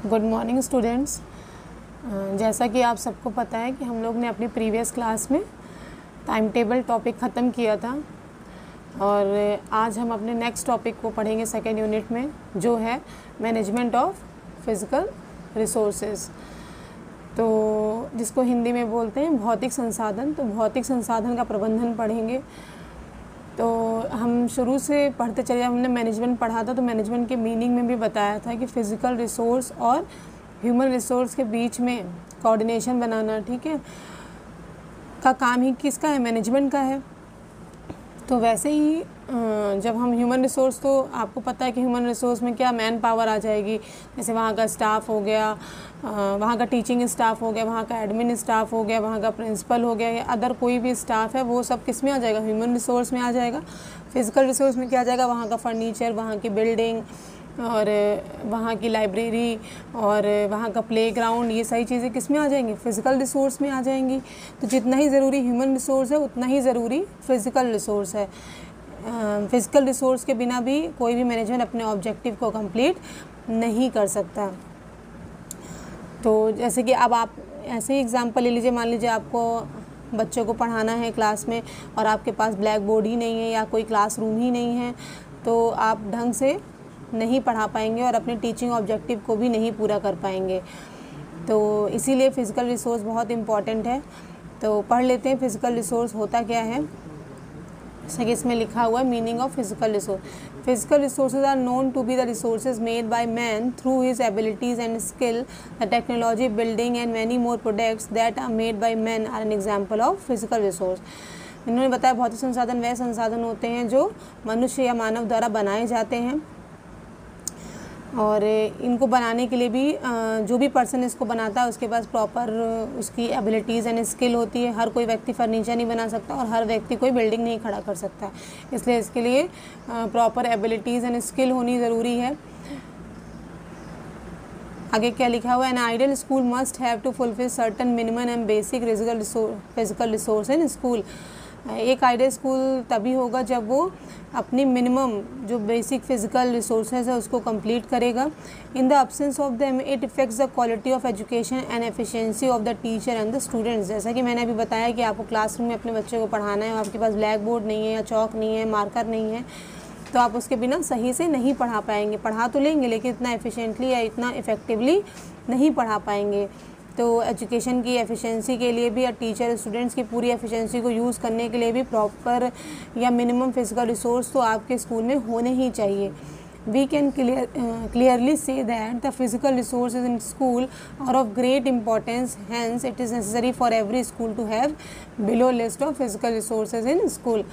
Good morning students. जैसा कि आप सबको पता है कि हम लोग ने अपनी प्रीवियस क्लास में टाइम टेबल टॉपिक ख़त्म किया था और आज हम अपने नेक्स्ट टॉपिक को पढ़ेंगे सेकेंड यूनिट में, जो है मैनेजमेंट ऑफ फिज़िकल रिसोर्सेज, तो जिसको हिंदी में बोलते हैं भौतिक संसाधन। तो भौतिक संसाधन का प्रबंधन पढ़ेंगे। तो हम शुरू से पढ़ते चले, हमने मैनेजमेंट पढ़ा था तो मैनेजमेंट के मीनिंग में भी बताया था कि फ़िज़िकल रिसोर्स और ह्यूमन रिसोर्स के बीच में कोऑर्डिनेशन बनाना, ठीक है, का काम ही किसका है? मैनेजमेंट का है। तो वैसे ही जब हम ह्यूमन रिसोर्स, तो आपको पता है कि ह्यूमन रिसोर्स में क्या मैन पावर आ जाएगी, जैसे वहाँ का स्टाफ हो गया, वहाँ का टीचिंग स्टाफ हो गया, वहाँ का एडमिन स्टाफ हो गया, वहाँ का प्रिंसिपल हो गया, या अदर कोई भी स्टाफ है, वो सब किस में आ जाएगा? ह्यूमन रिसोर्स में आ जाएगा। फिज़िकल रिसोर्स में क्या आ जाएगा? वहाँ का फर्नीचर, वहाँ की बिल्डिंग और वहाँ की लाइब्रेरी और वहाँ का प्लेग्राउंड, ये सारी चीज़ें किस में आ जाएंगी? फ़िज़िकल रिसोर्स में आ जाएंगी। तो जितना ही ज़रूरी ह्यूमन रिसोर्स है उतना ही ज़रूरी फ़िज़िकल रिसोर्स है। फ़िज़िकल रिसोर्स के बिना भी कोई भी मैनेजमेंट अपने ऑब्जेक्टिव को कंप्लीट नहीं कर सकता। तो जैसे कि अब आप ऐसे ही एग्जांपल ले लीजिए, मान लीजिए आपको बच्चों को पढ़ाना है क्लास में और आपके पास ब्लैक बोर्ड ही नहीं है या कोई क्लासरूम ही नहीं है, तो आप ढंग से नहीं पढ़ा पाएंगे और अपने टीचिंग ऑब्जेक्टिव को भी नहीं पूरा कर पाएंगे। तो इसीलिए फ़िज़िकल रिसोर्स बहुत इम्पॉर्टेंट है। तो पढ़ लेते हैं फ़िज़िकल रिसोर्स होता क्या है। जैसे कि इसमें लिखा हुआ है meaning of physical resource. Physical resources are known to be the resources made by man through his abilities and skill. The technology, building and many more products that are made by man are an example of physical resource. इन्होंने बताया भौतिक संसाधन वह संसाधन होते हैं जो मनुष्य या मानव द्वारा बनाए जाते हैं, और इनको बनाने के लिए भी जो भी पर्सन इसको बनाता है उसके पास प्रॉपर उसकी एबिलिटीज़ एंड स्किल होती है। हर कोई व्यक्ति फर्नीचर नहीं बना सकता और हर व्यक्ति कोई बिल्डिंग नहीं खड़ा कर सकता है, इसलिए इसके लिए प्रॉपर एबिलिटीज़ एंड स्किल होनी ज़रूरी है। आगे क्या लिखा हुआ है? An ideal school must have to fulfil certain minimum and basic physical resource in school. एक आइडियल स्कूल तभी होगा जब वो अपनी मिनिमम जो बेसिक फ़िज़िकल रिसोर्सेज है उसको कंप्लीट करेगा। In the absence of them it effects the quality of education and efficiency of the teacher and the students. जैसा कि मैंने अभी बताया कि आपको क्लासरूम में अपने बच्चे को पढ़ाना है, आपके पास ब्लैक बोर्ड नहीं है या चौक नहीं है, मार्कर नहीं है, तो आप उसके बिना सही से नहीं पढ़ा पाएंगे। पढ़ा तो लेंगे लेकिन इतना एफिशिएंटली या इतना इफ़ेक्टिवली नहीं पढ़ा पाएंगे। तो एजुकेशन की एफिशिएंसी के लिए भी या टीचर स्टूडेंट्स की पूरी एफिशिएंसी को यूज़ करने के लिए भी प्रॉपर या मिनिमम फिज़िकल रिसोर्स तो आपके स्कूल में होने ही चाहिए। We can clearly say that the physical resources in school are of great importance, hence it is necessary for every school to have below list of physical resources in school।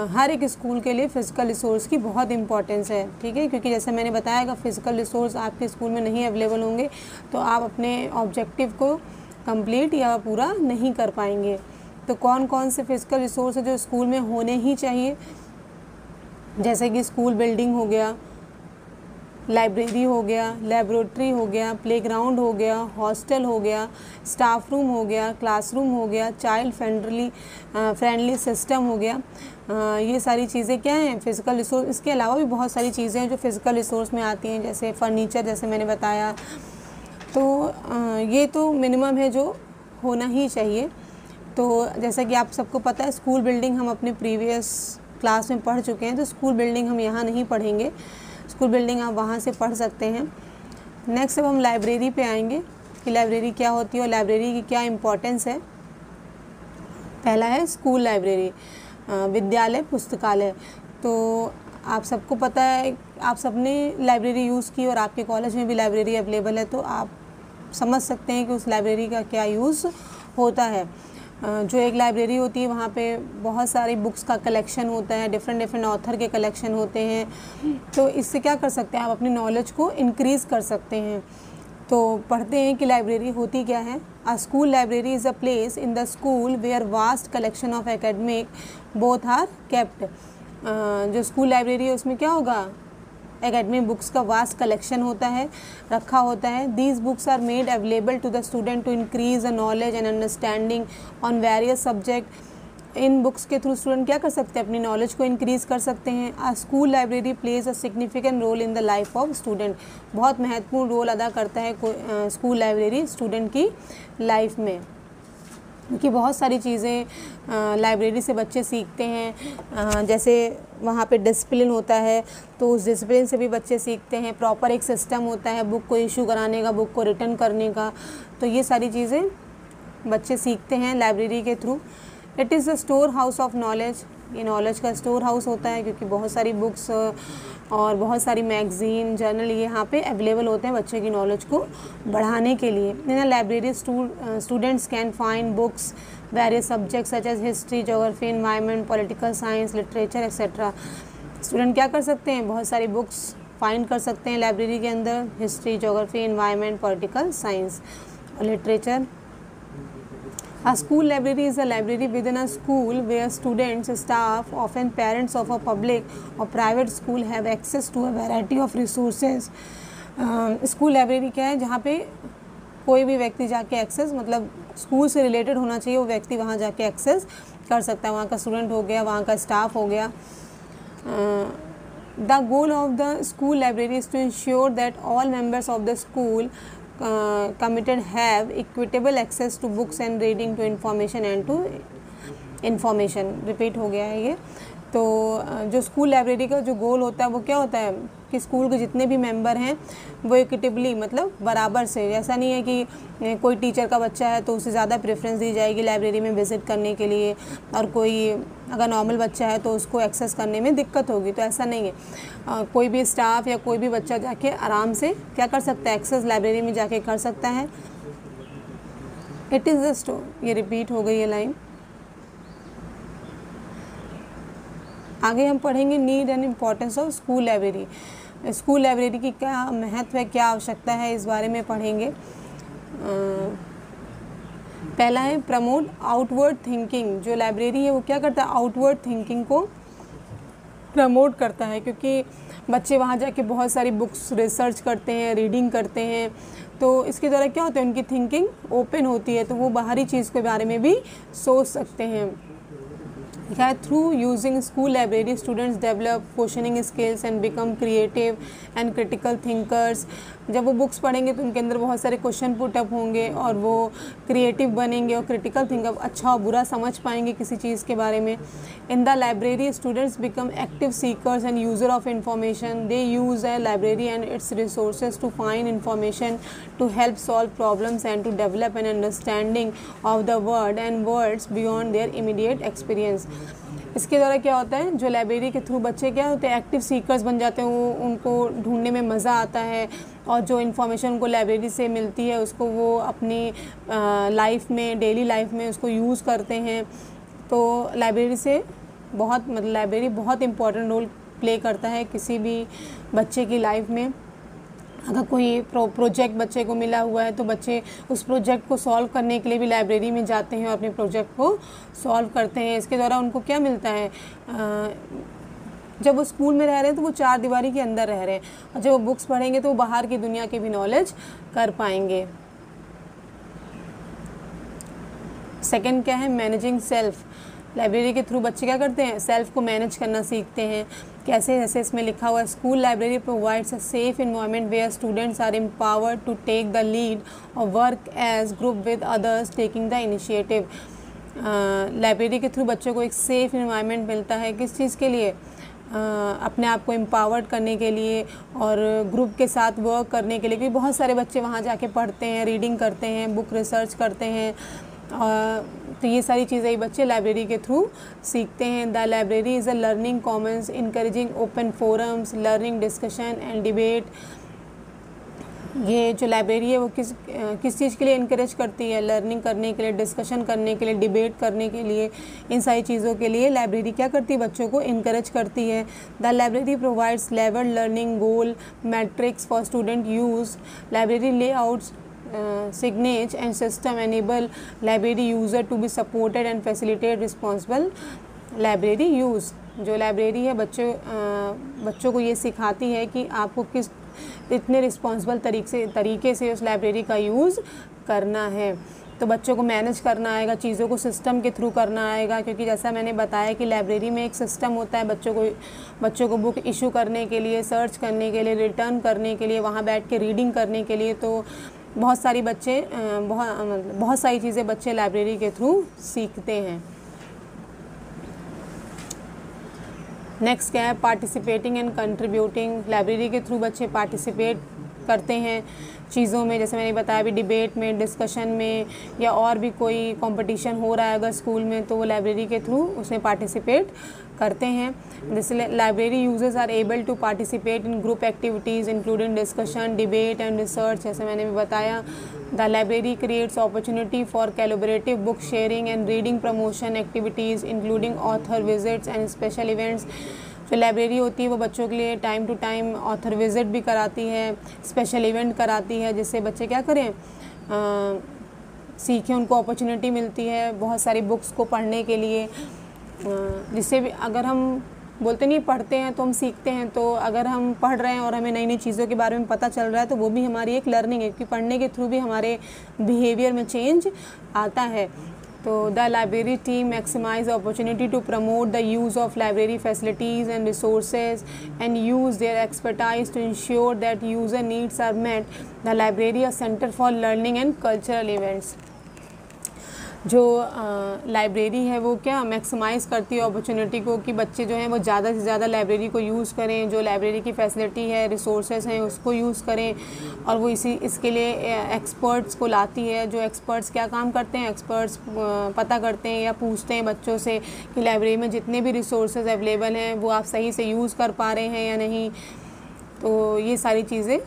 हर एक school के लिए physical resource की बहुत importance है, ठीक है, क्योंकि जैसे मैंने बताया कि फ़िज़िकल रिसोर्स आपके स्कूल में नहीं अवेलेबल होंगे तो आप अपने ऑब्जेक्टिव को कंप्लीट या पूरा नहीं कर पाएंगे। तो कौन कौन से फ़िज़िकल रिसोर्स है जो स्कूल में होने ही चाहिए? जैसे कि स्कूल बिल्डिंग हो गया, लाइब्रेरी हो गया, लेबोरेटरी हो गया, प्लेग्राउंड हो गया, हॉस्टल हो गया, स्टाफ रूम हो गया, क्लासरूम हो गया, चाइल्ड फ्रेंडली सिस्टम हो गया। ये सारी चीज़ें क्या हैं? Physical resource. इसके अलावा भी बहुत सारी चीज़ें हैं जो फ़िज़िकल रिसोर्स में आती हैं, जैसे फर्नीचर, जैसे मैंने बताया। तो ये तो मिनिमम है जो होना ही चाहिए। तो जैसा कि आप सबको पता है स्कूल बिल्डिंग हम अपने प्रीवियस क्लास में पढ़ चुके हैं, तो स्कूल बिल्डिंग हम यहाँ नहीं पढ़ेंगे। स्कूल बिल्डिंग आप वहाँ से पढ़ सकते हैं। नेक्स्ट अब हम लाइब्रेरी पे आएंगे कि लाइब्रेरी क्या होती है और लाइब्रेरी की क्या इम्पोर्टेंस है। पहला है स्कूल लाइब्रेरी, विद्यालय पुस्तकालय। तो आप सबको पता है, आप सबने लाइब्रेरी यूज़ की और आपके कॉलेज में भी लाइब्रेरी अवेलेबल है, तो आप समझ सकते हैं कि उस लाइब्रेरी का क्या यूज़ होता है। जो एक लाइब्रेरी होती है वहाँ पे बहुत सारी बुक्स का कलेक्शन होता है, डिफरेंट ऑथर के कलेक्शन होते हैं। तो इससे क्या कर सकते हैं? आप अपनी नॉलेज को इंक्रीज़ कर सकते हैं। तो पढ़ते हैं कि लाइब्रेरी होती क्या है। A school library is a place in the school where vast collection of academic both are kept. जो स्कूल लाइब्रेरी है उसमें क्या होगा? एकेडमिक बुक्स का वास्ट कलेक्शन होता है, रखा होता है। These books are made available to the student to increase the knowledge and understanding on various subject इन बुक्स के थ्रू स्टूडेंट क्या कर सकते हैं, अपनी नॉलेज को इंक्रीज़ कर सकते हैं। A school library plays a significant role in the life of student, बहुत महत्वपूर्ण रोल अदा करता है स्कूल लाइब्रेरी स्टूडेंट की लाइफ में, क्योंकि बहुत सारी चीज़ें लाइब्रेरी से बच्चे सीखते हैं। जैसे वहाँ पे डिसिप्लिन होता है तो उस डिसिप्लिन से भी बच्चे सीखते हैं। प्रॉपर एक सिस्टम होता है बुक को इशू कराने का, बुक को रिटर्न करने का, तो ये सारी चीज़ें बच्चे सीखते हैं लाइब्रेरी के through. It is the store house of knowledge, ये नॉलेज का स्टोर हाउस होता है, क्योंकि बहुत सारी बुक्स और बहुत सारी मैगज़ीन, जर्नल ये यहाँ पे अवेलेबल होते हैं बच्चे की नॉलेज को बढ़ाने के लिए। In library students can find books various subjects such as history, geography, environment, political science, literature etcetera. Student क्या कर सकते हैं, बहुत सारी बुक्स फाइंड कर सकते हैं लाइब्रेरी के अंदर, history, geography, environment, political science और literature. A school library is a library within a school where students, staff, often parents of a public or private school have access to a variety of resources. School library क्या है, जहाँ पे कोई भी व्यक्ति जाके access, मतलब school से रिलेटेड होना चाहिए वो व्यक्ति वहाँ जाके एक्सेस कर सकता है। वहाँ का स्टूडेंट हो गया, वहाँ का स्टाफ हो गया। The goal of the school library is to ensure that all members of the school committed have equitable access to books and reading to information and to information। Repeat हो गया है ये। तो जो स्कूल लाइब्रेरी का जो गोल होता है वो क्या होता है कि स्कूल के जितने भी मेंबर हैं वो इक्विटेबली, मतलब बराबर से, ऐसा नहीं है कि कोई टीचर का बच्चा है तो उसे ज़्यादा प्रेफरेंस दी जाएगी लाइब्रेरी में विज़िट करने के लिए, और कोई अगर नॉर्मल बच्चा है तो उसको एक्सेस करने में दिक्कत होगी, तो ऐसा नहीं है। कोई भी स्टाफ या कोई भी बच्चा जाके आराम से क्या कर सकता है, एक्सेस लाइब्रेरी में जाके कर सकता है। इट इज़ द स्टोर, ये रिपीट हो गई ये लाइन। आगे हम पढ़ेंगे need and importance of school library. School library की क्या महत्व है, क्या आवश्यकता है, इस बारे में पढ़ेंगे। पहला है प्रमोट आउटवर्ड थिंकिंग। जो लाइब्रेरी है वो क्या करता है, आउटवर्ड थिंकिंग को प्रमोट करता है, क्योंकि बच्चे वहाँ जाके बहुत सारी बुक्स रिसर्च करते हैं, रीडिंग करते हैं, तो इसके द्वारा क्या होता है, उनकी थिंकिंग ओपन होती है, तो वो बाहरी चीज़ के बारे में भी सोच सकते हैं। Through using school library students develop questioning skills and become creative and critical thinkers. जब वो बुक्स पढ़ेंगे तो उनके अंदर बहुत सारे क्वेश्चन पुटअप होंगे और वो क्रिएटिव बनेंगे और क्रिटिकल थिंकर, अच्छा और बुरा समझ पाएंगे किसी चीज़ के बारे में। In the library students become active seekers and user of information. They use a library and its resources to find information, to help solve problems and to develop an understanding of the world and words beyond their immediate experience. इसके द्वारा क्या होता है, जो library के through बच्चे क्या होते हैं, एक्टिव सीकर्स बन जाते हैं, वो उनको ढूंढने में मज़ा आता है, और जो इन्फॉर्मेशन उनको लाइब्रेरी से मिलती है उसको वो अपनी लाइफ में, डेली लाइफ में उसको यूज़ करते हैं। तो लाइब्रेरी से बहुत, मतलब लाइब्रेरी बहुत इम्पोर्टेंट रोल प्ले करता है किसी भी बच्चे की लाइफ में। अगर कोई प्रोजेक्ट बच्चे को मिला हुआ है तो बच्चे उस प्रोजेक्ट को सॉल्व करने के लिए भी लाइब्रेरी में जाते हैं और अपने प्रोजेक्ट को सॉल्व करते हैं। इसके द्वारा उनको क्या मिलता है, जब वो स्कूल में रह रहे हैं तो वो चार दीवारी के अंदर रह रहे हैं, और जब वो बुक्स पढ़ेंगे तो वो बाहर की दुनिया की भी नॉलेज कर पाएंगे। सेकंड क्या है, मैनेजिंग सेल्फ। लाइब्रेरी के थ्रू बच्चे क्या करते हैं, सेल्फ को मैनेज करना सीखते हैं। कैसे, जैसे इसमें लिखा हुआ है, school library provides a safe environment where students are empowered to take the lead और work as group with others taking the initiative. Library के थ्रू बच्चों को एक सेफ इन्वायरमेंट मिलता है, किस चीज़ के लिए, अपने आप को एम्पावर्ड करने के लिए और ग्रुप के साथ वर्क करने के लिए, क्योंकि बहुत सारे बच्चे वहाँ जाके पढ़ते हैं, रीडिंग करते हैं, बुक रिसर्च करते हैं, तो ये सारी चीज़ें बच्चे लाइब्रेरी के थ्रू सीखते हैं। The library is a learning Commons encouraging open forums, learning discussion and debate. ये जो लाइब्रेरी है वो किस चीज़ के लिए इनकरेज करती है, लर्निंग करने के लिए, डिस्कशन करने के लिए, डिबेट करने के लिए, इन सारी चीज़ों के लिए लाइब्रेरी क्या करती है, बच्चों को इनकरेज करती है। The library provides level learning goal matrix for student use. Library layouts signage and system enable library user to be supported and facilitate responsible library use। जो लाइब्रेरी है बच्चों को ये सिखाती है कि आपको किस इतने रिस्पॉन्सिबल तरीके से उस लाइब्रेरी का यूज़ करना है। तो बच्चों को मैनेज करना आएगा, चीज़ों को सिस्टम के थ्रू करना आएगा, क्योंकि जैसा मैंने बताया कि लाइब्रेरी में एक सिस्टम होता है बच्चों को बुक इशू करने के लिए, सर्च करने के लिए, रिटर्न करने के लिए, वहाँ बैठ के रीडिंग करने के लिए। तो बहुत सारी चीज़ें बच्चे लाइब्रेरी के थ्रू सीखते हैं। नेक्स्ट क्या है, पार्टिसिपेटिंग एंड कंट्रीब्यूटिंग। लाइब्रेरी के थ्रू बच्चे पार्टिसिपेट करते हैं चीज़ों में, जैसे मैंने बताया अभी, डिबेट में, डिस्कशन में, या और भी कोई कंपटीशन हो रहा है अगर स्कूल में, तो वो लाइब्रेरी के थ्रू उसमें पार्टिसिपेट करते हैं। जैसे library users are able to participate in group activities including discussion, debate and research. जैसे मैंने भी बताया, the library creates opportunity for collaborative book sharing and reading promotion activities including author visits and special events. जो library होती है वो बच्चों के लिए time to time author visit भी कराती है, स्पेशल इवेंट कराती है, जिससे बच्चे क्या करें, सीखें, उनको अपॉर्चुनिटी मिलती है बहुत सारी बुक्स को पढ़ने के लिए। जिससे भी, अगर हम बोलते नहीं पढ़ते हैं तो हम सीखते हैं, तो अगर हम पढ़ रहे हैं और हमें नई नई चीज़ों के बारे में पता चल रहा है तो वो भी हमारी एक लर्निंग है, क्योंकि पढ़ने के थ्रू भी हमारे बिहेवियर में चेंज आता है। तो the library team maximise opportunity to promote the use of library facilities and resources and use their expertise to ensure that user needs are met. The library a centre for learning and cultural events. जो library है वो क्या maximise करती है opportunity को, कि बच्चे जो हैं वो ज़्यादा से ज़्यादा लाइब्रेरी को यूज़ करें, जो लाइब्रेरी की फैसिलिटी है, रिसोर्सेज हैं, उसको यूज़ करें। और वो इसके लिए एक्सपर्ट्स को लाती है। जो एक्सपर्ट्स क्या काम करते हैं, एक्सपर्ट्स पता करते हैं या पूछते हैं बच्चों से कि लाइब्रेरी में जितने भी रिसोर्सेज अवेलेबल हैं वो आप सही से यूज़ कर पा रहे हैं या नहीं। तो ये सारी चीज़ें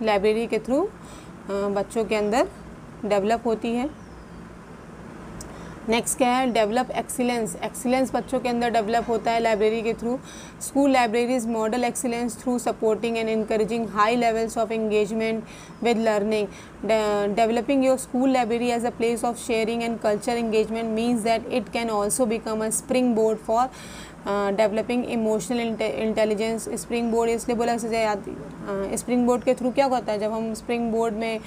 लाइब्रेरी के थ्रू बच्चों के अंदर डेवलप होती है। नेक्स्ट क्या है, डेवलप एक्सीलेंस। एक्सीलेंस बच्चों के अंदर डेवलप होता है लाइब्रेरी के through. School libraries model excellence through supporting and encouraging high levels of engagement with learning. Developing your school library as a place of sharing and culture engagement means that it can also become a springboard for developing emotional intelligence. Spring board इसलिए बोला जाए, spring board के through क्या होता है, जब हम spring board में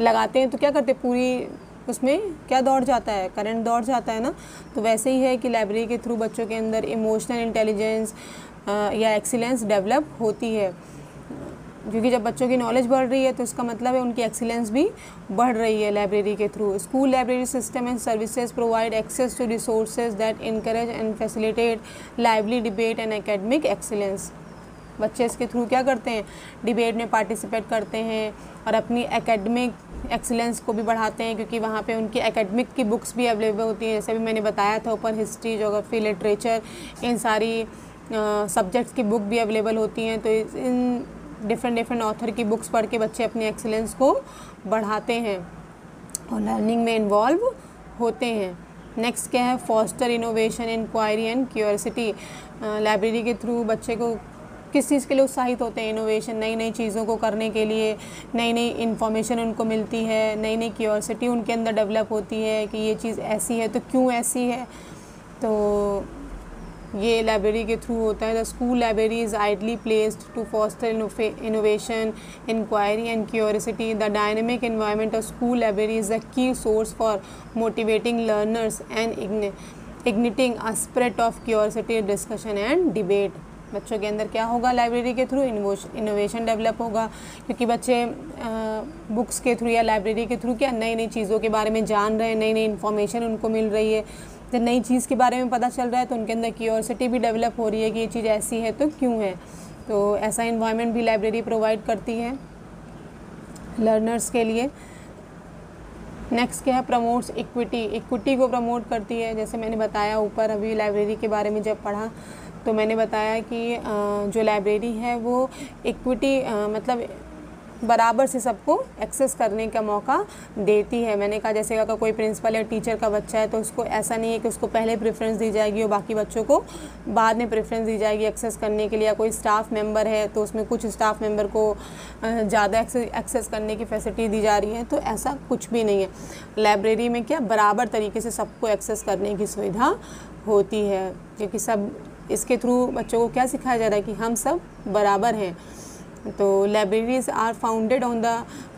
लगाते हैं तो क्या करते हैं, पूरी उसमें क्या दौड़ जाता है, करंट दौड़ जाता है ना। तो वैसे ही है कि लाइब्रेरी के थ्रू बच्चों के अंदर इमोशनल इंटेलिजेंस या एक्सीलेंस डेवलप होती है, क्योंकि जब बच्चों की नॉलेज बढ़ रही है तो इसका मतलब है उनकी एक्सीलेंस भी बढ़ रही है लाइब्रेरी के through. School library system and services provide access to resources that encourage and facilitate lively debate and academic excellence. बच्चे इसके थ्रू क्या करते हैं, डिबेट में पार्टिसिपेट करते हैं और अपनी एकेडमिक एक्सीलेंस को भी बढ़ाते हैं, क्योंकि वहाँ पे उनकी एकेडमिक की बुक्स भी अवेलेबल होती हैं। जैसे भी मैंने बताया था ऊपर, हिस्ट्री, ज्योग्राफी, लिटरेचर, इन सारी सब्जेक्ट्स की बुक भी अवेलेबल होती हैं। तो इन डिफरेंट ऑथर की बुक्स पढ़ के बच्चे अपनी एक्सीलेंस को बढ़ाते हैं और लर्निंग में इन्वॉल्व होते हैं। नेक्स्ट क्या है, foster innovation, inquiry and curiosity. Library के थ्रू बच्चे को किस चीज़ के लिए उत्साहित होते हैं, इनोवेशन, नई नई चीज़ों को करने के लिए, नई नई इन्फॉर्मेशन उनको मिलती है, नई नई क्यूरियोसिटी उनके अंदर डेवलप होती है कि ये चीज़ ऐसी है तो क्यों ऐसी है। तो ये लाइब्रेरी के थ्रू होता है। The school library is ideally placed to foster innovation, inquiry and curiosity. The dynamic environment of school library is the key source for motivating learners and igniting a spirit of curiosity, discussion and debate. बच्चों के अंदर क्या होगा, library के through innovation develop होगा, क्योंकि बच्चे books के थ्रू या लाइब्रेरी के थ्रू क्या नई नई चीज़ों के बारे में जान रहे हैं, नई नई इन्फॉर्मेशन उनको मिल रही है। जब नई चीज़ के बारे में पता चल रहा है तो उनके अंदर क्यूरियोसिटी भी डेवलप हो रही है कि ये चीज़ ऐसी है तो क्यों है। तो ऐसा इन्वायरमेंट भी लाइब्रेरी प्रोवाइड करती है लर्नर्स के लिए। नेक्स्ट क्या है, प्रमोट्स इक्विटी। इक्विटी को प्रमोट करती है। जैसे मैंने बताया ऊपर, अभी लाइब्रेरी के बारे में जब पढ़ा तो मैंने बताया कि जो लाइब्रेरी है वो इक्विटी मतलब बराबर से सबको एक्सेस करने का मौका देती है। मैंने कहा जैसे अगर कोई प्रिंसिपल या टीचर का बच्चा है तो उसको ऐसा नहीं है कि उसको पहले प्रेफरेंस दी जाएगी और बाकी बच्चों को बाद में प्रेफरेंस दी जाएगी एक्सेस करने के लिए। या कोई स्टाफ मेंबर है तो उसमें कुछ स्टाफ मेंबर को ज़्यादा एक्सेस करने की फैसिलिटी दी जा रही है, तो ऐसा कुछ भी नहीं है। लाइब्रेरी में क्या बराबर तरीके से सबको एक्सेस करने की सुविधा होती है, क्योंकि सब इसके थ्रू बच्चों को क्या सिखाया जा रहा है कि हम सब बराबर हैं। तो libraries are founded on the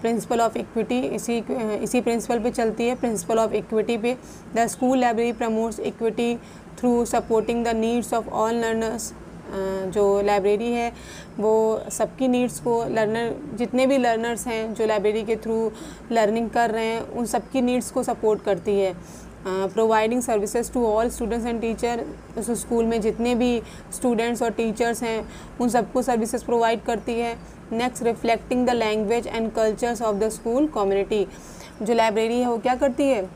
principle of equity, इसी प्रिंसिपल पे चलती है, प्रिंसिपल ऑफ इक्विटी पे। The school library promotes equity through supporting the needs of all learners. जो लाइब्रेरी है वो सबकी नीड्स को, लर्नर जितने भी लर्नर्स हैं जो लाइब्रेरी के थ्रू लर्निंग कर रहे हैं उन सबकी नीड्स को सपोर्ट करती है। Providing services to all students and teacher, उस स्कूल में जितने भी स्टूडेंट्स और टीचर्स हैं उन सबको सर्विसेज प्रोवाइड करती है। Next, reflecting the language and cultures of the school community. जो लाइब्रेरी है वो क्या करती है,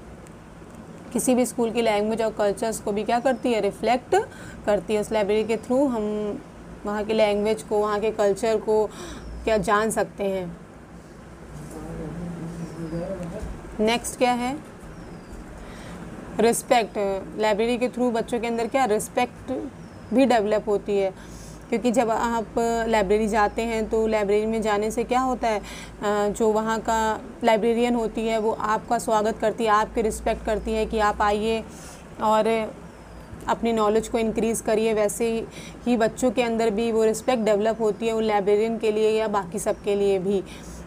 किसी भी स्कूल की लैंग्वेज और कल्चर्स को भी क्या करती है, रिफ्लेक्ट करती है। उस लाइब्रेरी के थ्रू हम वहाँ की लैंग्वेज को, वहाँ के कल्चर को क्या जान सकते हैं। नेक्स्ट क्या है, रिस्पेक्ट। लाइब्रेरी के थ्रू बच्चों के अंदर क्या, रिस्पेक्ट भी डेवलप होती है, क्योंकि जब आप लाइब्रेरी जाते हैं तो लाइब्रेरी में जाने से क्या होता है, जो वहाँ का लाइब्रेरियन होती है वो आपका स्वागत करती है, आपकी रिस्पेक्ट करती है कि आप आइए और अपनी नॉलेज को इंक्रीज़ करिए। वैसे ही बच्चों के अंदर भी वो रिस्पेक्ट डेवलप होती है उन लाइब्रेरियन के लिए या बाकी सब के लिए भी।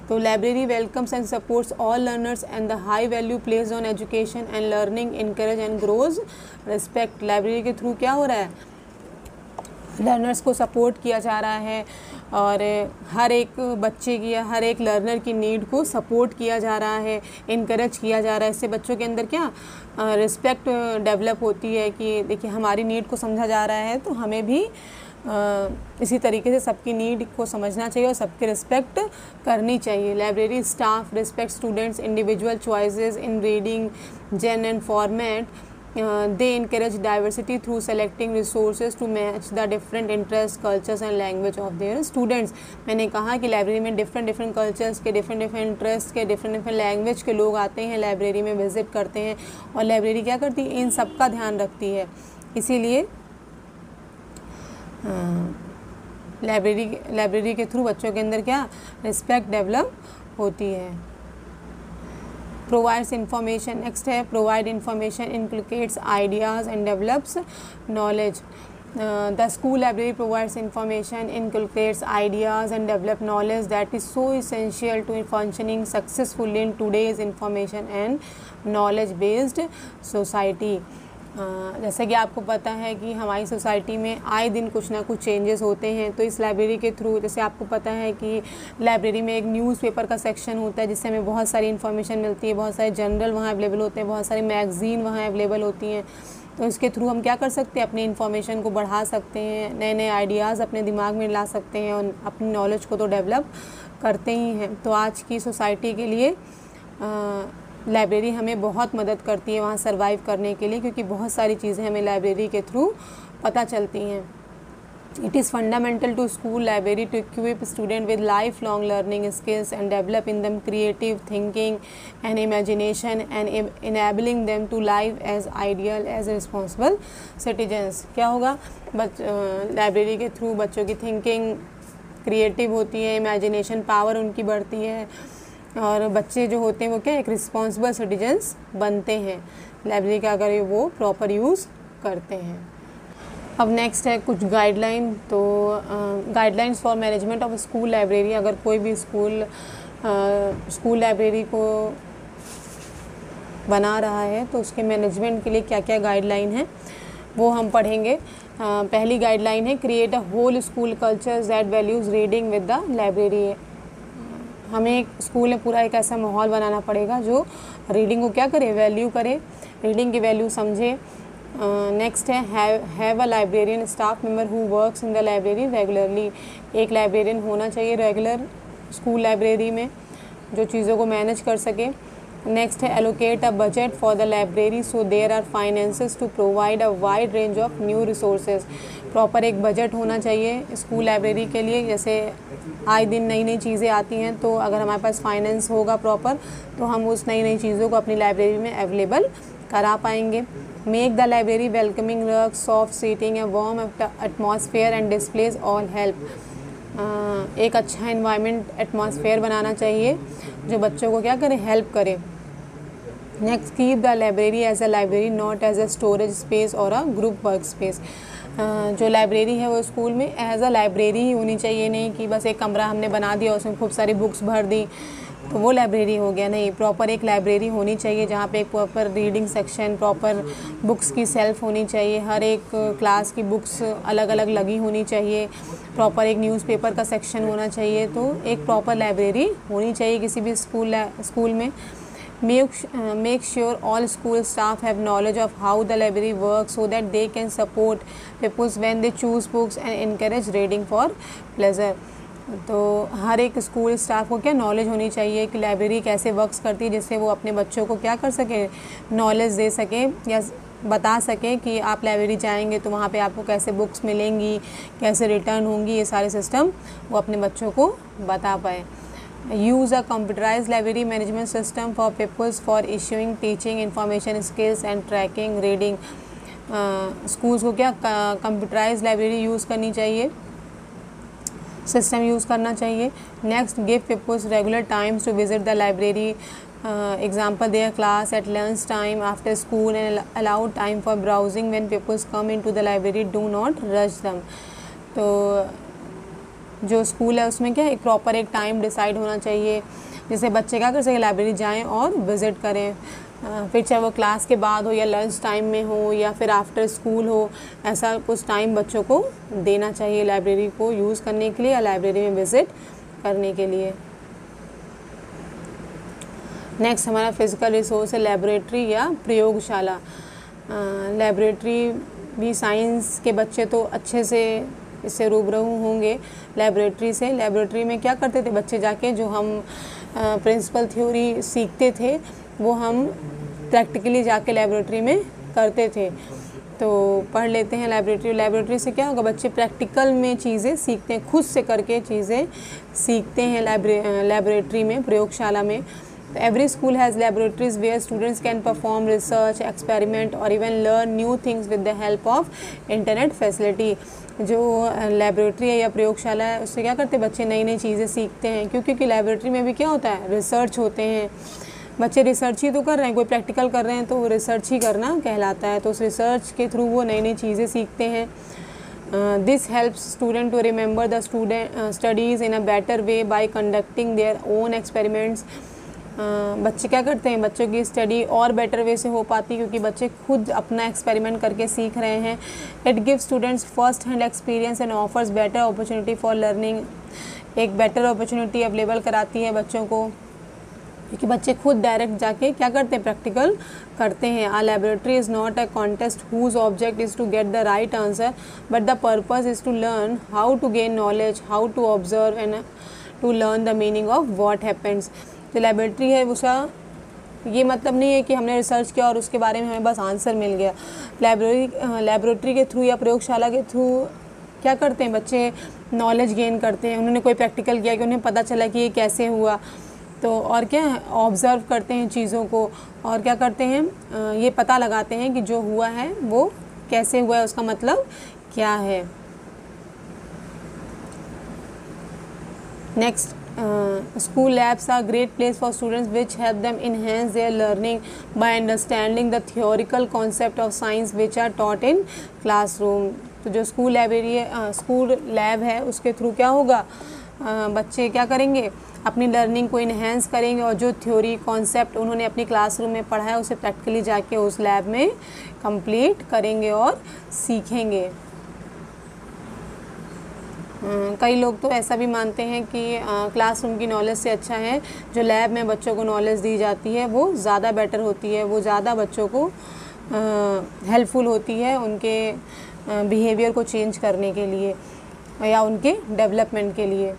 तो library welcomes and supports all learners and the high value placed on education and learning encourage and grows respect. Library के थ्रू क्या हो रहा है, लर्नर्स को सपोर्ट किया जा रहा है और हर एक बच्चे की या हर एक लर्नर की नीड को सपोर्ट किया जा रहा है, इनकरेज किया जा रहा है। इससे बच्चों के अंदर क्या रिस्पेक्ट डेवलप होती है कि देखिए हमारी नीड को समझा जा रहा है तो हमें भी इसी तरीके से सबकी नीड को समझना चाहिए और सबकी रिस्पेक्ट करनी चाहिए। Library staff respect students individual choices in reading genre and format. They encourage diversity through selecting resources to match the different interests, cultures and language of their students। मैंने कहा कि लाइब्रेरी में डिफरेंट कल्चर्स के, different interest के, different language के लोग आते हैं, लाइब्रेरी में विजिट करते हैं और लाइब्रेरी क्या करती है, इन सब का ध्यान रखती है। इसीलिए लाइब्रेरी के थ्रू बच्चों के अंदर क्या रिस्पेक्ट डेवलप होती है। Provides information. नेक्स्ट है provide information, inculcates ideas and develops knowledge. The school library provides information, inculcates ideas and develop knowledge that is so essential to functioning successfully in today's information and knowledge based society. जैसे कि आपको पता है कि हमारी society में आए दिन कुछ ना कुछ चेंजेस होते हैं, तो इस लाइब्रेरी के थ्रू, जैसे आपको पता है कि लाइब्रेरी में एक न्यूज़पेपर का सेक्शन होता है जिससे हमें बहुत सारी इन्फॉर्मेशन मिलती है, बहुत सारे जर्नल वहाँ अवेलेबल होते हैं, बहुत सारी मैगज़ीन वहाँ अवेलेबल होती हैं। तो इसके थ्रू हम क्या कर सकते हैं, अपनी इन्फॉर्मेशन को बढ़ा सकते हैं, नए नए आइडियाज़ अपने दिमाग में ला सकते हैं और अपनी नॉलेज को तो डेवलप करते ही हैं। तो आज की सोसाइटी के लिए लाइब्रेरी हमें बहुत मदद करती है वहाँ सर्वाइव करने के लिए, क्योंकि बहुत सारी चीज़ें हमें लाइब्रेरी के थ्रू पता चलती हैं। It is fundamental to school library to equip student with life long learning skills and develop in them creative thinking and imagination and enabling them to live as ideal as responsible citizens. क्या होगा, library के through बच्चों की thinking creative होती है, imagination power उनकी बढ़ती है और बच्चे जो होते हैं वो क्या एक रिस्पॉन्सिबल सिटीजन्स बनते हैं लाइब्रेरी का अगर वो प्रॉपर यूज़ करते हैं। अब नेक्स्ट है कुछ गाइडलाइन। तो guidelines for management of school library. अगर कोई भी स्कूल लाइब्रेरी को बना रहा है तो उसके मैनेजमेंट के लिए क्या क्या गाइडलाइन है वो हम पढ़ेंगे। पहली गाइडलाइन है create a whole school culture that values reading with the library. हमें स्कूल में पूरा एक ऐसा माहौल बनाना पड़ेगा जो रीडिंग को क्या करे, वैल्यू करे, रीडिंग की वैल्यू समझे। नेक्स्ट है have a librarian staff member who works in the library regularly. एक लाइब्रेरियन होना चाहिए रेगुलर स्कूल लाइब्रेरी में जो चीज़ों को मैनेज कर सके। नेक्स्ट है allocate a budget for the library so there are finances to provide a wide range of new resources. Proper एक बजट होना चाहिए स्कूल लाइब्रेरी के लिए। जैसे आए दिन नई नई चीज़ें आती हैं तो अगर हमारे पास फाइनेंस होगा प्रॉपर तो हम उस नई नई चीज़ों को अपनी लाइब्रेरी में अवेलेबल करा पाएंगे। Make the library welcoming, rug, soft seating, a warm atmosphere and displays all help. एक अच्छा इन्वायरमेंट एटमॉस्फेयर बनाना चाहिए जो बच्चों को क्या करे, हेल्प करे। Next, keep the library as a library not as a storage space और अ ग्रुप वर्क स्पेस। जो लाइब्रेरी है वो स्कूल में एज अ लाइब्रेरी ही होनी चाहिए, नहीं कि बस एक कमरा हमने बना दिया उसमें खूब सारी बुक्स भर दी तो वो लाइब्रेरी हो गया। नहीं, प्रॉपर एक लाइब्रेरी होनी चाहिए जहाँ पे एक proper reading section, proper books की सेल्फ होनी चाहिए, हर एक क्लास की बुक्स अलग अलग लगी होनी चाहिए, प्रॉपर एक न्यूज़पेपर का सेक्शन होना चाहिए। तो एक प्रॉपर लाइब्रेरी होनी चाहिए किसी भी स्कूल में। Make sure all school staff have knowledge of how the library works so that they can support people when they choose books and encourage reading for pleasure। तो हर एक स्कूल स्टाफ को क्या नॉलेज होनी चाहिए कि library कैसे works करती है, जिससे वो अपने बच्चों को क्या कर सके, नॉलेज दे सके या बता सके कि आप लाइब्रेरी जाएंगे तो वहाँ पे आपको कैसे बुक्स मिलेंगी, कैसे रिटर्न होंगी, ये सारे सिस्टम वो अपने बच्चों को बता पाए। Use a computerized library management system for purpose for issuing, teaching, information skills and tracking reading। Schools को क्या कंप्यूटराइज लाइब्रेरी यूज़ करनी चाहिए, सिस्टम यूज़ करना चाहिए। Next, give peoples regular times to visit the library, example their class at lunch time, after school and allow time for browsing when peoples come in to the library, do not rush them. तो जो school है उसमें क्या एक proper एक time decide होना चाहिए जिससे बच्चे क्या कर सकें, लाइब्रेरी जाएं और विज़िट करें। फिर चाहे वो क्लास के बाद हो या लंच टाइम में हो या फिर आफ्टर स्कूल हो, ऐसा कुछ टाइम बच्चों को देना चाहिए लाइब्रेरी को यूज़ करने के लिए या लाइब्रेरी में विज़िट करने के लिए। नेक्स्ट हमारा फिज़िकल रिसोर्स है लेबोरेटरी या प्रयोगशाला। लेबोरेटरी भी साइंस के बच्चे तो अच्छे से इससे रूबरू होंगे लेबोरेटरी से। लेबोरेटरी में क्या करते थे बच्चे जाके, जो हम प्रिंसिपल थ्योरी सीखते थे वो हम प्रैक्टिकली जाके लेबोरेटरी में करते थे। तो पढ़ लेते हैं लेबोरेटरी से क्या होगा, बच्चे प्रैक्टिकल में चीज़ें सीखते हैं, खुद से करके चीज़ें सीखते हैं लेबोरेटरी में, प्रयोगशाला में। Every school has laboratories where students can perform research, experiment or even learn new things with the help of internet facility। जो लेबोरेटरी है या प्रयोगशाला है उससे क्या करते हैं बच्चे, नई नई चीज़ें सीखते हैं, क्योंकि लेबोरेटरी में भी क्या होता है, रिसर्च होते हैं। बच्चे रिसर्च ही तो कर रहे हैं, कोई प्रैक्टिकल कर रहे हैं तो वो रिसर्च ही करना कहलाता है। तो उस रिसर्च के थ्रू वो नई नई चीज़ें सीखते हैं। This helps student to remember the studies in a better way by conducting their own experiments. बच्चे क्या करते हैं, बच्चों की स्टडी और बेटर वे से हो पाती है क्योंकि बच्चे खुद अपना एक्सपेरिमेंट करके सीख रहे हैं। It gives students first hand experience and offers better opportunity for learning. एक बेटर अपॉर्चुनिटी अवेलेबल कराती है बच्चों को क्योंकि बच्चे खुद डायरेक्ट जाके क्या करते हैं, प्रैक्टिकल करते हैं। A laboratory is not a contest whose object is to get the right answer but the purpose is to learn how to gain knowledge, how to observe and to learn the meaning of what happens. जो laboratory है उसका ये मतलब नहीं है कि हमने research किया और उसके बारे में हमें बस आंसर मिल गया। लेबोरेटरी के थ्रू या प्रयोगशाला के थ्रू क्या करते हैं बच्चे, नॉलेज गेन करते हैं। उन्होंने कोई प्रैक्टिकल किया कि उन्हें पता चला कि ये कैसे हुआ, तो और क्या ऑब्ज़र्व करते हैं चीज़ों को और क्या करते हैं, ये पता लगाते हैं कि जो हुआ है वो कैसे हुआ है, उसका मतलब क्या है। Next, school labs are great place for students which help them enhance their learning by understanding the theoretical concept of science which are taught in classroom। तो जो स्कूल लाइब्रेरी है, स्कूल लैब है, उसके थ्रू क्या होगा, बच्चे क्या करेंगे, अपनी लर्निंग को इन्हेंस करेंगे और जो थ्योरी कॉन्सेप्ट उन्होंने अपनी क्लासरूम में पढ़ा है उसे प्रैक्टिकली जाके उस लैब में कंप्लीट करेंगे और सीखेंगे। कई लोग तो ऐसा भी मानते हैं कि क्लासरूम की नॉलेज से अच्छा है जो लैब में बच्चों को नॉलेज दी जाती है वो ज़्यादा बेटर होती है, वो ज़्यादा बच्चों को हेल्पफुल होती है उनके बिहेवियर को चेंज करने के लिए या उनके डेवलपमेंट के लिए।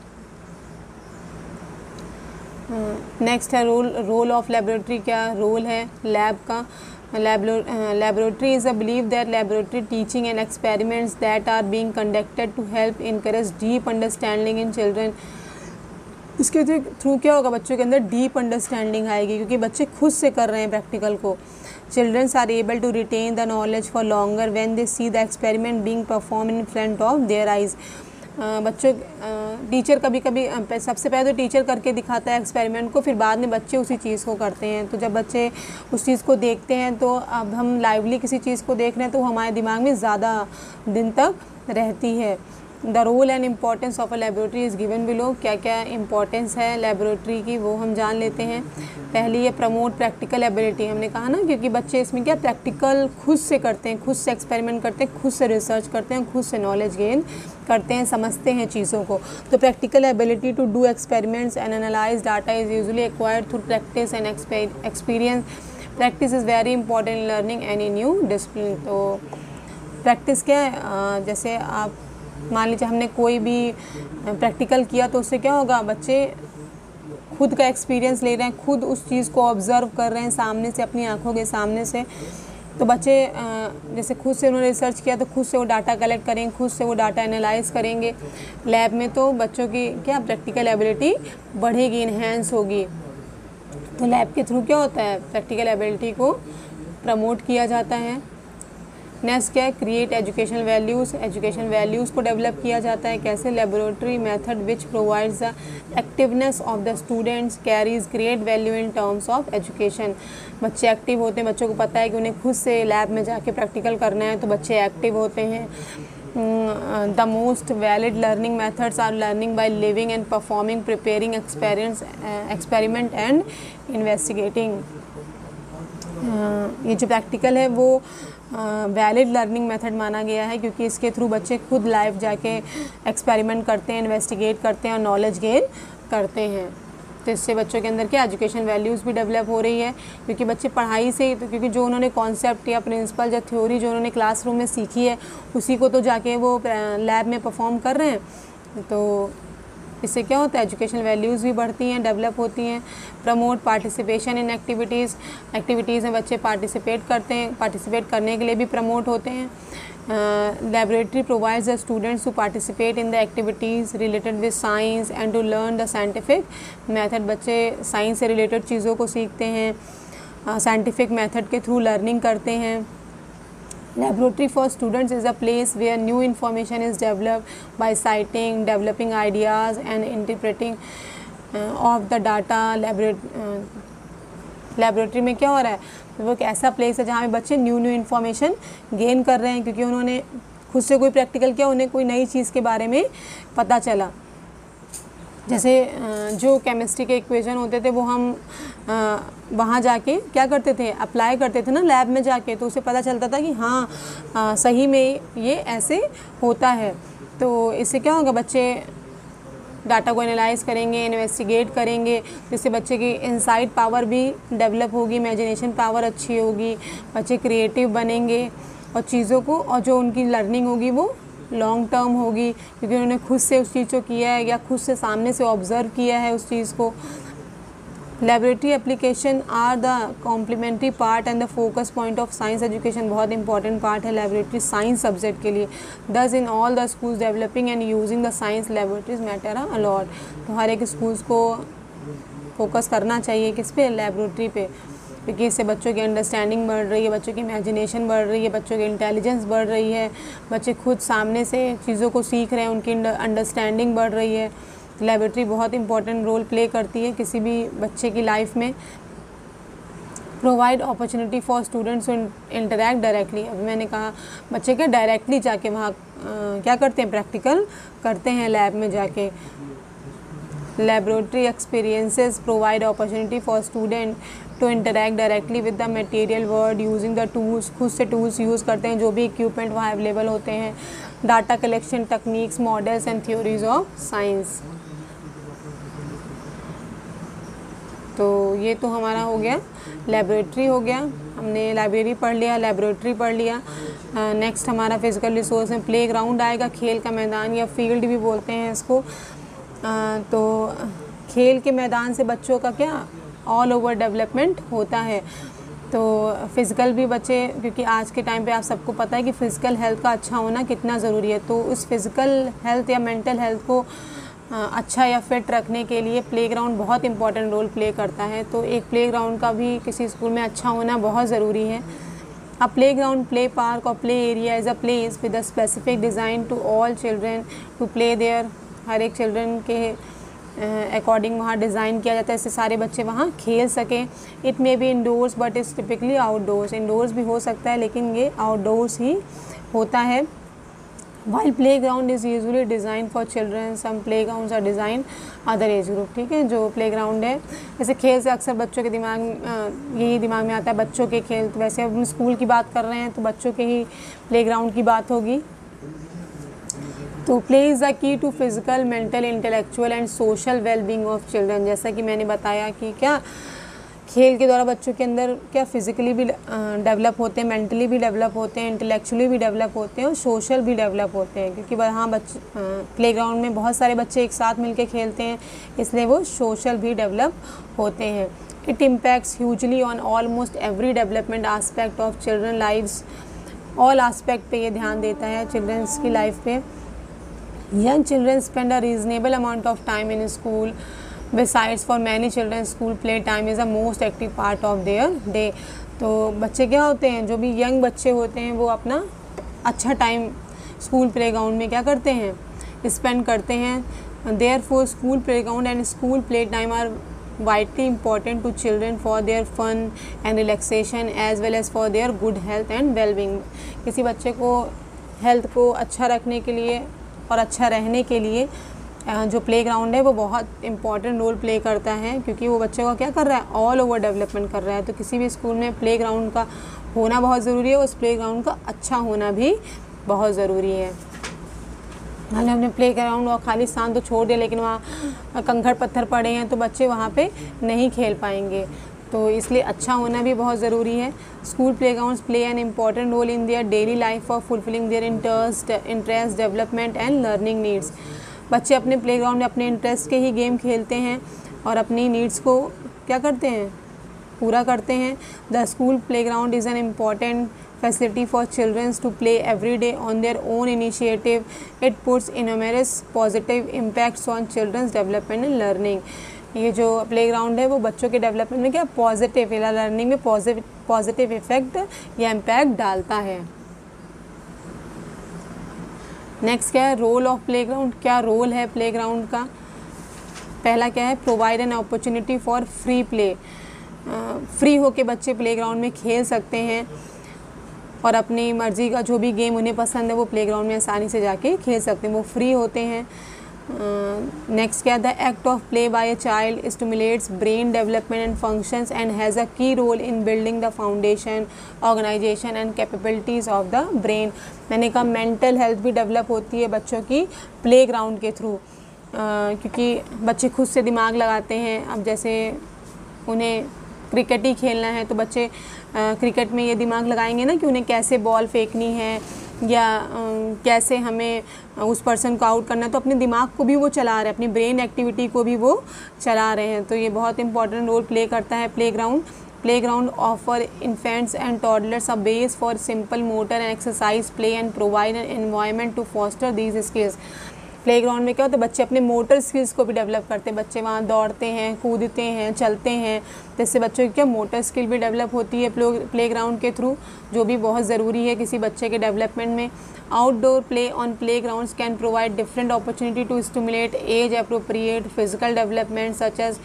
नेक्स्ट है रोल ऑफ लेबोरेटरी। क्या रोल है लैब का? Laboratory is a belief that laboratory teaching and experiments that are being conducted to help encourage deep understanding in children। इसके थ्रू क्या होगा, बच्चों के अंदर डीप अंडरस्टैंडिंग आएगी क्योंकि बच्चे खुद से कर रहे हैं प्रैक्टिकल को। Children are able to retain the knowledge for longer when they see the experiment being performed in front of their eyes। बच्चों टीचर कभी कभी सबसे पहले तो टीचर करके दिखाता है एक्सपेरिमेंट को, फिर बाद में बच्चे उसी चीज़ को करते हैं। तो जब बच्चे उस चीज़ को देखते हैं तो अब हम लाइवली किसी चीज़ को देख रहे हैं तो हमारे दिमाग में ज़्यादा दिन तक रहती है। The role and importance of a laboratory is given below. क्या क्या इम्पॉर्टेंस है लेबोरेटरी की वो हम जान लेते हैं। पहली है प्रमोट प्रैक्टिकल एबिलिटी। हमने कहा ना, क्योंकि बच्चे इसमें क्या प्रैक्टिकल खुद से करते हैं, खुद से एक्सपेरिमेंट करते हैं, खुद से रिसर्च करते हैं, खुद से नॉलेज गेन करते हैं, समझते हैं चीज़ों को। तो practical ability to do experiments and analyse data is usually acquired through practice and experience. Practice is very important in learning any new discipline. तो प्रैक्टिस क्या है, जैसे आप मान लीजिए हमने कोई भी प्रैक्टिकल किया तो उससे क्या होगा, बच्चे खुद का एक्सपीरियंस ले रहे हैं, खुद उस चीज़ को ऑब्ज़र्व कर रहे हैं सामने से, अपनी आंखों के सामने से। तो बच्चे जैसे खुद से उन्होंने रिसर्च किया तो खुद से वो डाटा कलेक्ट करेंगे, खुद से वो डाटा एनालाइज करेंगे लैब में। तो बच्चों की क्या प्रैक्टिकल एबिलिटी बढ़ेगी, इन्हेंस होगी। तो लैब के थ्रू क्या होता है, प्रैक्टिकल एबिलिटी को प्रमोट किया जाता है। नेक्स्ट क्या है, create educational values. Education values को डेवलप किया जाता है। कैसे, laboratory method which provides the activeness of the students carries great value in terms of education. बच्चे एक्टिव होते हैं, बच्चों को पता है कि उन्हें खुद से लैब में जाके प्रैक्टिकल करना है, तो बच्चे एक्टिव होते हैं। The most valid learning methods are learning by living and performing, preparing experiment and investigating. ये जो प्रैक्टिकल है वो वैलिड लर्निंग मेथड माना गया है, क्योंकि इसके थ्रू बच्चे खुद लाइव जाके एक्सपेरिमेंट करते हैं, इन्वेस्टिगेट करते हैं और नॉलेज गेन करते हैं। तो इससे बच्चों के अंदर क्या एजुकेशन वैल्यूज़ भी डेवलप हो रही है, क्योंकि बच्चे पढ़ाई से, तो क्योंकि जो उन्होंने कॉन्सेप्ट या प्रिंसिपल या थ्योरी जो उन्होंने क्लासरूम में सीखी है उसी को तो जाके वो लैब में परफॉर्म कर रहे हैं। तो इससे क्या होता है, एजुकेशन वैल्यूज़ भी बढ़ती हैं, डेवलप होती हैं। प्रमोट पार्टिसिपेशन इन एक्टिविटीज़ में बच्चे पार्टिसिपेट करते हैं, पार्टिसिपेट करने के लिए भी प्रमोट होते हैं। Laboratory provides the students to participate in the activities related with science and to learn the scientific method. बच्चे साइंस से रिलेटेड चीज़ों को सीखते हैं, साइंटिफिक मेथड के थ्रू लर्निंग करते हैं। Laboratory for students is a place where new information is developed by citing, developing ideas and interpreting of the data. Laboratory में क्या हो रहा है, वो एक ऐसा प्लेस है जहाँ पे बच्चे न्यू इन्फॉर्मेशन गेन कर रहे हैं, क्योंकि उन्होंने खुद से कोई प्रैक्टिकल किया, उन्हें कोई नई चीज़ के बारे में पता चला। जैसे जो केमिस्ट्री के इक्वेशन होते थे वो हम वहाँ जाके क्या करते थे, अप्लाई करते थे ना लैब में जाके, तो उसे पता चलता था कि हाँ सही में ये ऐसे होता है। तो इससे क्या होगा, बच्चे डाटा को एनालाइज करेंगे, इन्वेस्टिगेट करेंगे, जिससे बच्चे की इंसाइट पावर भी डेवलप होगी, इमेजिनेशन पावर अच्छी होगी, बच्चे क्रिएटिव बनेंगे और चीज़ों को, और जो उनकी लर्निंग होगी वो लॉन्ग टर्म होगी, क्योंकि उन्होंने खुद से उस चीज़ को किया है या खुद से सामने से ऑब्ज़र्व किया है उस चीज़ को। Laboratory application are the complementary part and the focus point of science education. बहुत इंपॉर्टेंट पार्ट है लेबोरेटरी साइंस सब्जेक्ट के लिए। Thus in all the schools developing and using the science laboratories matter a lot. तो हर एक schools को focus करना चाहिए किस पे, लेबोरेटरी पे, क्योंकि इससे बच्चों की अंडरस्टैंडिंग बढ़ रही है, बच्चों की इमेजिनेशन बढ़ रही है, बच्चों की इंटेलिजेंस बढ़ रही है, बच्चे खुद सामने से चीज़ों को सीख रहे हैं, उनकी अंडरस्टैंडिंग बढ़ रही है। लेबोरेटरी बहुत इंपॉर्टेंट रोल प्ले करती है किसी भी बच्चे की लाइफ में। Provide opportunity for students to interact directly. अभी मैंने कहा बच्चे क्या डायरेक्टली जाके वहाँ क्या करते हैं, प्रैक्टिकल करते हैं लैब में जाके। Laboratory experiences provide opportunity for student to interact directly with the material world using the tools. खुद से टूल्स यूज़ करते हैं, जो भी इक्विपमेंट वहाँ अवेलेबल होते हैं। Data collection techniques, models and theories of science. तो ये तो हमारा हो गया, लेबोरेटरी हो गया, हमने लाइब्रेरी पढ़ लिया, लेबोरेटरी पढ़ लिया। नेक्स्ट हमारा फिजिकल रिसोर्स में प्ले ग्राउंड आएगा, खेल का मैदान या फील्ड भी बोलते हैं इसको। तो खेल के मैदान से बच्चों का क्या ऑल ओवर डेवलपमेंट होता है। तो फ़िज़िकल भी बच्चे, क्योंकि आज के टाइम पे आप सबको पता है कि फ़िज़िकल हेल्थ का अच्छा होना कितना ज़रूरी है, तो उस फिज़िकल हेल्थ या मेंटल हेल्थ को अच्छा या फिट रखने के लिए प्लेग्राउंड बहुत इंपॉर्टेंट रोल प्ले करता है। तो एक प्लेग्राउंड का भी किसी स्कूल में अच्छा होना बहुत ज़रूरी है। A playground, play park or play area is a place with a specific design to all children to play there. हर एक चिल्ड्रन के अकॉर्डिंग वहाँ डिज़ाइन किया जाता है, इससे सारे बच्चे वहाँ खेल सकें. It may be indoors but is typically outdoors. Indoors भी हो सकता है लेकिन ये आउटडोर्स ही होता है. While playground is usually designed for children, some playgrounds are designed other age group. ठीक है, जो playground है जैसे खेल से अक्सर बच्चों के दिमाग यही दिमाग में आता है बच्चों के खेल. तो वैसे अब हम स्कूल की बात कर रहे हैं तो बच्चों के ही playground की बात होगी. तो play is the key to physical, mental, intellectual and social wellbeing of children. जैसा कि मैंने बताया कि क्या खेल के द्वारा बच्चों के अंदर क्या फिज़िकली भी डेवलप होते हैं, मेंटली भी डेवलप होते हैं, इंटेलेक्चुअली भी डेवलप होते हैं और सोशल भी डेवलप होते हैं. क्योंकि वहाँ बच्चे प्लेग्राउंड में बहुत सारे बच्चे एक साथ मिलकर खेलते हैं, इसलिए वो सोशल भी डेवलप होते हैं. It impacts hugely on almost every development aspect of children lives. All aspect पे ये ध्यान देता है चिल्ड्रंस की लाइफ पे. Young children spend a reasonable amount of time in school. Besides, for many children, school play time is the most active part of their day. तो बच्चे क्या होते हैं, जो भी यंग बच्चे होते हैं वो अपना अच्छा टाइम स्कूल प्लेग्राउंड में क्या करते हैं, स्पेंड करते हैं. Therefore, school playground and school play time are vitally important to children for their fun and relaxation as well as for their good health and well-being. किसी बच्चे को हेल्थ को अच्छा रखने के लिए और अच्छा रहने के लिए जो प्लेग्राउंड है वो बहुत इंपॉर्टेंट रोल प्ले करता है, क्योंकि वो बच्चे को क्या कर रहा है, ऑल ओवर डेवलपमेंट कर रहा है. तो किसी भी स्कूल में प्लेग्राउंड का होना बहुत ज़रूरी है, उस प्लेग्राउंड का अच्छा होना भी बहुत ज़रूरी है. मान हमने प्लेग्राउंड और खाली स्थान तो छोड़ दिया लेकिन वहाँ कंकड़ पत्थर पड़े हैं तो बच्चे वहाँ पे नहीं खेल पाएंगे. तो इसलिए अच्छा होना भी बहुत ज़रूरी है. School playgrounds play an important role in their daily life of fulfilling their interest development and learning needs. बच्चे अपने प्लेग्राउंड में अपने इंटरेस्ट के ही गेम खेलते हैं और अपनी नीड्स को क्या करते हैं, पूरा करते हैं. The school playground is an important facility for children to play every day on their own initiative. It puts enormous positive impacts on children's development and learning. ये जो प्लेग्राउंड है वो बच्चों के डेवलपमेंट में क्या पॉजिटिव या लर्निंग में पॉजिटिव इफेक्ट या इम्पैक्ट डालता है. नेक्स्ट क्या है, रोल ऑफ प्लेग्राउंड. क्या रोल है प्लेग्राउंड का. पहला क्या है, provide an opportunity for free play. Free होके बच्चे प्लेग्राउंड में खेल सकते हैं और अपनी मर्ज़ी का जो भी गेम उन्हें पसंद है वो प्लेग्राउंड में आसानी से जाके खेल सकते हैं, वो फ्री होते हैं. नेक्स्ट क्या, the act of play by a child stimulates brain development and functions and has a key role in building the foundation, organization and capabilities of the brain. मैंने कहा मेंटल हेल्थ भी develop होती है बच्चों की playground के through, क्योंकि बच्चे खुद से दिमाग लगाते हैं. अब जैसे उन्हें क्रिकेट ही खेलना है तो बच्चे क्रिकेट में ये दिमाग लगाएंगे ना कि उन्हें कैसे बॉल फेंकनी है या कैसे हमें उस पर्सन को आउट करना है. तो अपने दिमाग को भी वो चला रहे हैं, अपनी ब्रेन एक्टिविटी को भी वो चला रहे हैं. तो ये बहुत इंपॉर्टेंट रोल प्ले करता है playground. Playground offer infants and toddlers a base for simple motor and exercise play and provide an environment to foster these skills. Playground में क्या होता है, बच्चे अपने मोटर स्किल्स को भी डेवलप करते हैं. बच्चे वहाँ दौड़ते हैं, कूदते हैं, चलते हैं, तो इससे बच्चों की क्या मोटर स्किल भी डेवलप होती है प्लेग्राउंड के थ्रू, जो भी बहुत ज़रूरी है किसी बच्चे के डेवलपमेंट में. Outdoor play on playgrounds can provide different opportunity to stimulate age appropriate physical development such as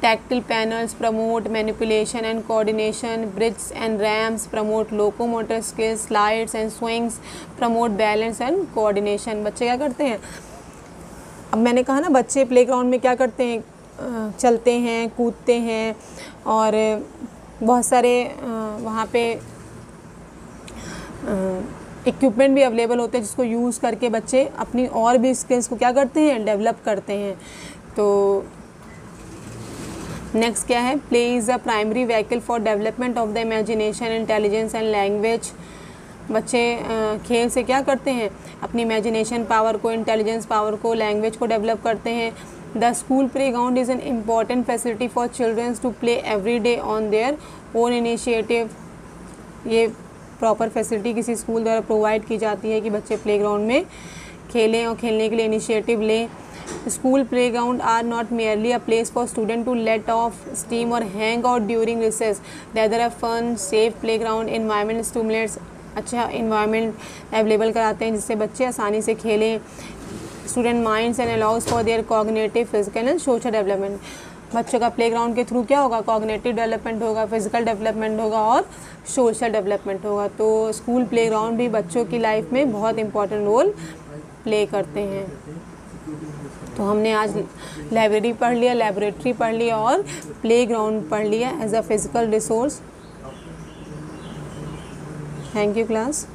tactile panels, promote manipulation and coordination, bricks and ramps, promote locomotor skills, slides and swings, promote balance and coordination. बच्चे क्या करते हैं, अब मैंने कहा ना बच्चे playground में क्या करते हैं, चलते हैं, कूदते हैं और बहुत सारे वहाँ पे इक्विपमेंट भी अवेलेबल होते हैं जिसको यूज़ करके बच्चे अपनी और भी स्किल्स को क्या करते हैं, डेवलप करते हैं. तो नेक्स्ट क्या है, play is a primary vehicle for development of the imagination, intelligence and language. बच्चे खेल से क्या करते हैं, अपनी इमेजिनेशन पावर को, इंटेलिजेंस पावर को, लैंग्वेज को डेवलप करते हैं. The school playground is an important facility for childrens to play every day on their own initiative. ये प्रॉपर फैसिलिटी किसी स्कूल द्वारा प्रोवाइड की जाती है कि बच्चे प्लेग्राउंड में खेलें और खेलने के लिए इनिशिएटिव लें। School playground are not merely a place for student to let off steam और hang out during recess, there are fun safe playground environment stimulates, अच्छा इन्वायरमेंट अवेलेबल कराते हैं जिससे बच्चे आसानी से खेलें। Student minds and allows for their cognitive physical and social development. बच्चों का प्लेग्राउंड के थ्रू क्या होगा, कॉग्निटिव डेवलपमेंट होगा, फिजिकल डेवलपमेंट होगा और सोशल डेवलपमेंट होगा। तो स्कूल प्लेग्राउंड भी बच्चों की लाइफ में बहुत इंपॉर्टेंट रोल प्ले करते हैं। तो हमने आज लाइब्रेरी पढ़ लिया, लेबोरेटरी पढ़ लिया और प्लेग्राउंड पढ़ लिया as a physical resource. Thank you class.